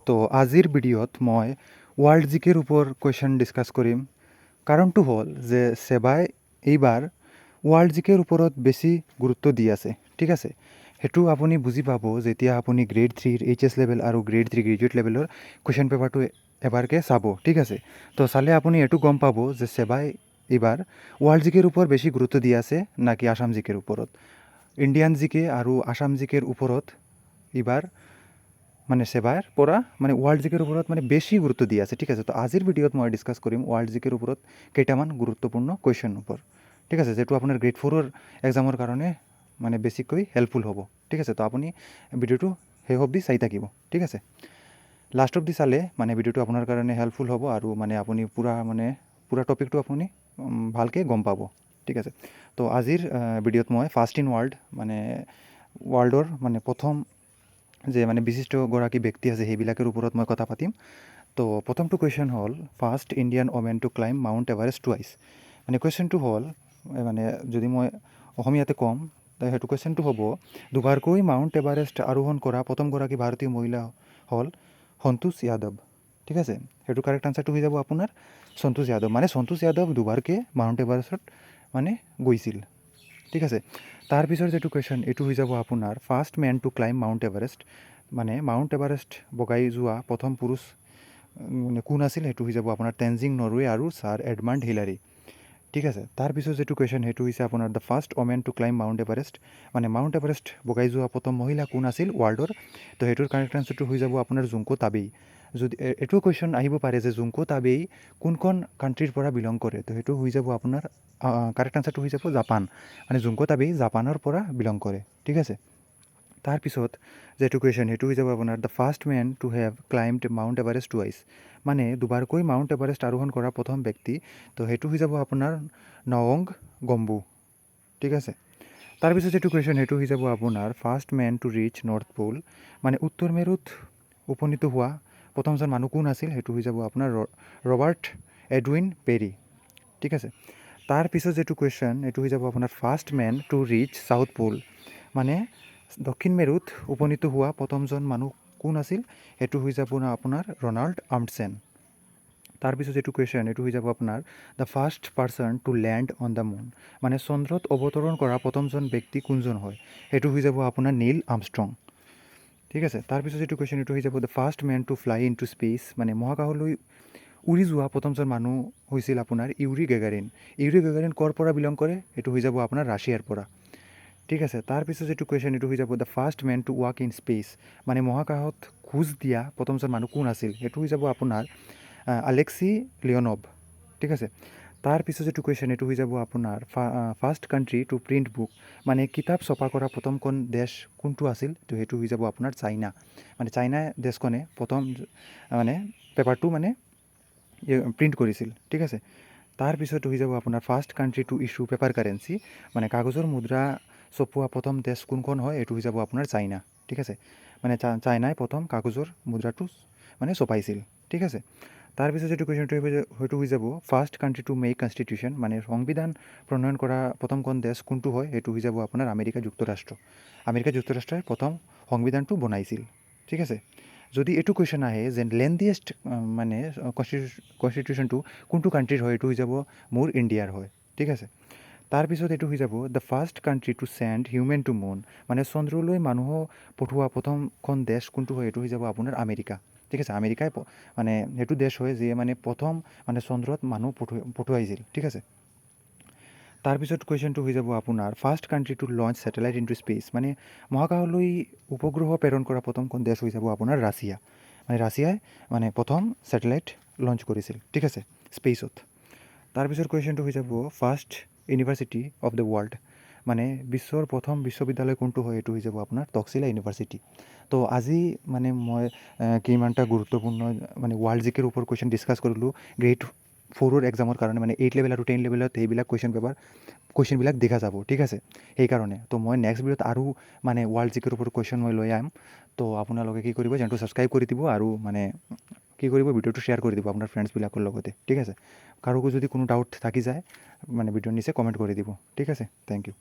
তো আজিৰ ভিডিঅ'ত মই ৱৰ্ল্ড জিকেৰ ওপৰ কুৱেশ্যন ডিছকাছ কৰিম। কাৰণটো হ'ল যে সেবাই এইবাৰ ৱৰ্ল্ড জিকেৰ ওপৰত বেছি গুৰুত্ব দি আছে, ঠিক আছে। সেইটো আপুনি বুজি পাব যেতিয়া আপুনি গ্ৰেড 3 HS লেভেল আৰু গ্ৰেড 3 গ্ৰেজুৱেট লেভেলৰ কুৱেশ্যন পেপাৰটো এবাৰকৈ চাব, ঠিক আছে। তো চালে আপুনি এইটো গম পাব যে সেবাই এইবাৰ ৱৰ্ল্ড জিকেৰ ওপৰত বেছি গুৰুত্ব দি আছে নাকি আসাম জিকেৰ ওপৰত। ইণ্ডিয়ান জিকে আৰু আসাম জিকেৰ ওপৰত এইবাৰ মানে সেবাৰ পৰা মানে ৱৰ্ল্ড জিকেৰ ওপৰত মানে বেছি গুৰুত্ব দি আছে, ঠিক আছে। তো আজিৰ ভিডিঅ'ত মই ডিছকাছ কৰিম ৱৰ্ল্ড জিকেৰ ওপৰত কেইটামান গুৰুত্বপূৰ্ণ কুৱেশ্যন ওপৰত, ঠিক আছে, যিটো আপোনাৰ গ্ৰেড 4 এক্সামৰ কাৰণে মানে বেছিকৈ হেল্পফুল হ'ব, ঠিক আছে। তো আপুনি ভিডিঅ'টো শেষ অবধি চাই থাকিব, ঠিক আছে। লাষ্ট অবধি চালে মানে ভিডিঅ'টো আপোনাৰ কাৰণে হেল্পফুল হ'ব আৰু মানে আপুনি পুৰা টপিকটো আপুনি ভালকৈ গম পাব, ঠিক আছে। তো আজিৰ ভিডিঅ'ত মই ফাৰ্ষ্ট ইন ৱৰ্ল্ড মানে ৱৰ্ল্ডৰ মানে প্ৰথম যে মানে বিশিষ্টগৰাকী ব্যক্তি আছে সেইবিলাকৰ ওপৰত মই কথা পাতিম। তো প্ৰথমটো কুৱেশ্যন হ'ল first Indian women to climb Mount Everest twice. মানে কুৱেশ্যনটো হ'ল মানে যদি মই অসমীয়াতে ক'ম সেইটো কুৱেশ্যনটো হ'ব দুবাৰকৈ মাউণ্ট এভাৰেষ্ট আৰোহণ কৰা প্ৰথমগৰাকী ভাৰতীয় মহিলা হ'ল সন্তোষ যাদৱ, ঠিক আছে। সেইটো কাৰেক্ট আনচাৰটো হৈ যাব আপোনাৰ সন্তোষ যাদৱ। মানে সন্তোষ যাদৱ দুবাৰকৈ মাউণ্ট এভাৰেষ্টত মানে গৈছিল, ঠিক আছে। তাৰপিছৰ যিটো কুৱেশ্যন এইটো হৈ যাব আপোনাৰ first man to climb Mount Everest. মানে মাউণ্ট এভাৰেষ্ট বগাই যোৱা প্ৰথম পুৰুষ কোন আছিল সেইটো হৈ যাব আপোনাৰ টেনজিং নৰৱে আৰু ছাৰ এডমাণ্ড হিলাৰী, ঠিক আছে। তাৰপিছত যিটো কুৱেশ্যন সেইটো হৈছে আপোনাৰ the first women to climb Mount Everest. মানে মাউণ্ট এভাৰেষ্ট বগাই যোৱা প্ৰথম মহিলা কোন আছিল ৱৰ্ল্ডৰ। তো সেইটোৰ কাৰেক্ট আনচাৰটো হৈ যাব আপোনাৰ জুংকো তাবেই। যদি এইটো কুৱেশ্যন আহিব পাৰে যে জুংকো তাবেই কোনখন কাণ্ট্ৰিৰ পৰা বিলং কৰে, তো সেইটো হৈ যাব আপোনাৰ কাৰেক্ট আনচাৰটো হৈ যাব জাপান। মানে জুংকো তাবেই জাপানৰ পৰা বিলং কৰে, ঠিক আছে। তাৰপিছত যিটো কুৱেশ্যন সেইটো হৈ যাব আপোনাৰ the first man to have climbed Mount Everest twice. মানে দুবাৰকৈ মাউণ্ট এভাৰেষ্ট আৰোহণ কৰা প্ৰথম ব্যক্তি, তো সেইটো হৈ যাব আপোনাৰ নৱং গম্বু, ঠিক আছে। তাৰপিছত যিটো কুৱেশ্যন সেইটো হৈ যাব আপোনাৰ first man to reach North Pole. মানে উত্তৰ মেৰুত উপনীত হোৱা প্ৰথমজন মানুহ কোন আছিল সেইটো হৈ যাব আপোনাৰ ৰবাৰ্ট এডউইন পেৰী, ঠিক আছে। তাৰপিছত যিটো কুৱেশ্যন এইটো হৈ যাব আপোনাৰ first man to reach South Pole. মানে দক্ষিণ মেৰুত উপনীত হোৱা প্ৰথমজন মানুহ কোন আছিল সেইটো হৈ যাব আপোনাৰ ৰনাল্ড আমণ্ডছেন। তাৰপিছত যিটো কুৱেশ্যন এইটো হৈ যাব আপোনাৰ the first person to land on the moon. মানে চন্দ্ৰত অৱতৰণ কৰা প্ৰথমজন ব্যক্তি কোনজন হয় সেইটো হৈ যাব আপোনাৰ নীল আৰ্মষ্ট্ৰং, ঠিক আছে। তাৰপিছত যিটো কুৱেশ্যন এইটো হৈ যাব the first man to fly into space. মানে মহাকাশলৈ উৰি যোৱা প্ৰথমজন মানুহ হৈছিল আপোনাৰ ইউৰি গেগাৰিন। ইউৰি গেগাৰিন ক'ৰ পৰা বিলং কৰে সেইটো হৈ যাব আপোনাৰ ৰাছিয়াৰ পৰা, ঠিক আছে। তাৰপিছত যিটো কুৱেশ্যন এইটো হৈ যাব the first man to walk in space. মানে মহাকাশত খোজ দিয়া প্ৰথমজন মানুহ কোন আছিল সেইটো হৈ যাব আপোনাৰ আলেক্সি লিঅ'নভ, ঠিক আছে। তাৰপিছত যিটো কুৱেশ্যন এইটো হৈ যাব আপোনাৰ first country to print book. মানে কিতাপ ছপা কৰা প্ৰথমখন দেশ কোনটো আছিল তো সেইটো হৈ যাব আপোনাৰ চাইনা। মানে চাইনা দেশখনে প্ৰথম মানে পেপাৰটো মানে প্ৰিণ্ট কৰিছিল, ঠিক আছে। তাৰপিছত হৈ যাব আপোনাৰ first country to issue paper currency. মানে কাগজৰ মুদ্ৰা ছপোৱা প্ৰথম দেশ কোনখন হয় এইটো হৈ যাব আপোনাৰ চাইনা, ঠিক আছে। মানে চাইনাই প্ৰথম কাগজৰ মুদ্ৰাটো মানে ছপাইছিল, ঠিক আছে। তাৰপিছত যিটো কুৱেশ্যনটো হয়তো হৈ যাব first country to make constitution. মানে সংবিধান প্ৰণয়ন কৰা প্ৰথমখন দেশ কোনটো হয় সেইটো হৈ যাব আপোনাৰ আমেৰিকা যুক্তৰাষ্ট্ৰ। আমেৰিকা যুক্তৰাষ্ট্ৰই প্ৰথম সংবিধানটো বনাইছিল, ঠিক আছে। যদি এইটো কুৱেশ্যন আহে যে লেণ্ডিয়েষ্ট মানে কনষ্টিটিউশ্যনটো কোনটো কাণ্ট্ৰিৰ হয় এইটো হৈ যাব মোৰ ইণ্ডিয়াৰ হয়, ঠিক আছে। তাৰপিছত এইটো হৈ যাব the first country to send human to moon. মানে চন্দ্ৰলৈ মানুহ পঠোৱা প্ৰথমখন দেশ কোনটো হয় এইটো হৈ যাব আপোনাৰ আমেৰিকা, ঠিক আছে। আমেৰিকাই মানে সেইটো দেশ হয় যিয়ে মানে প্ৰথম মানে চন্দ্ৰত মানুহ পঠোৱাইছিল, ঠিক আছে। তাৰপিছত কুৱেশ্যনটো হৈ যাব আপোনাৰ first country to launch satellite into space. মানে মহাকাশলৈ উপগ্ৰহ প্ৰেৰণ কৰা প্ৰথমখন দেশ হৈ যাব আপোনাৰ ৰাছিয়া। মানে ৰাছিয়াই মানে প্ৰথম ছেটেলাইট লঞ্চ কৰিছিল, ঠিক আছে, স্পেচত। তাৰপিছত কুৱেশ্যনটো হৈ যাব first university of the world. মানে বিশ্বৰ প্ৰথম বিশ্ববিদ্যালয় কোনটো হয় এইটো হৈ যাব আপোনাৰ তক্ষশিলা ইউনিভাৰ্চিটি। তো আজি মানে মই কিমানটা গুৰুত্বপূৰ্ণ মানে ৱৰ্ল্ড জিকেৰ ওপৰত কুৱেশ্যন ডিছকাছ কৰিলোঁ গ্ৰেড 4 এক্সামৰ কাৰণে। মানে 8 লেভেল আৰু 10 লেভেলত সেইবিলাক কুৱেশ্যনবিলাক দেখা যাব, ঠিক আছে। সেইকাৰণে তো মই নেক্সট ভিডিঅ'ত আৰু মানে ৱৰ্ল্ড জিকেৰ ওপৰত কুৱেশ্যন মই লৈ আহিম। তো আপোনালোকে কি কৰিব চেনেলটো ছাবস্ক্ৰাইব কৰি দিব আৰু মানে কি কৰিব ভিডিঅ'টো শ্বেয়াৰ কৰি দিব আপোনাৰ ফ্ৰেণ্ডছবিলাকৰ লগতে, ঠিক আছে। কাৰোকো যদি কোনো ডাউট থাকি যায় মানে ভিডিঅ'ৰ নিচে কমেণ্ট কৰি দিব, ঠিক আছে। Thank U.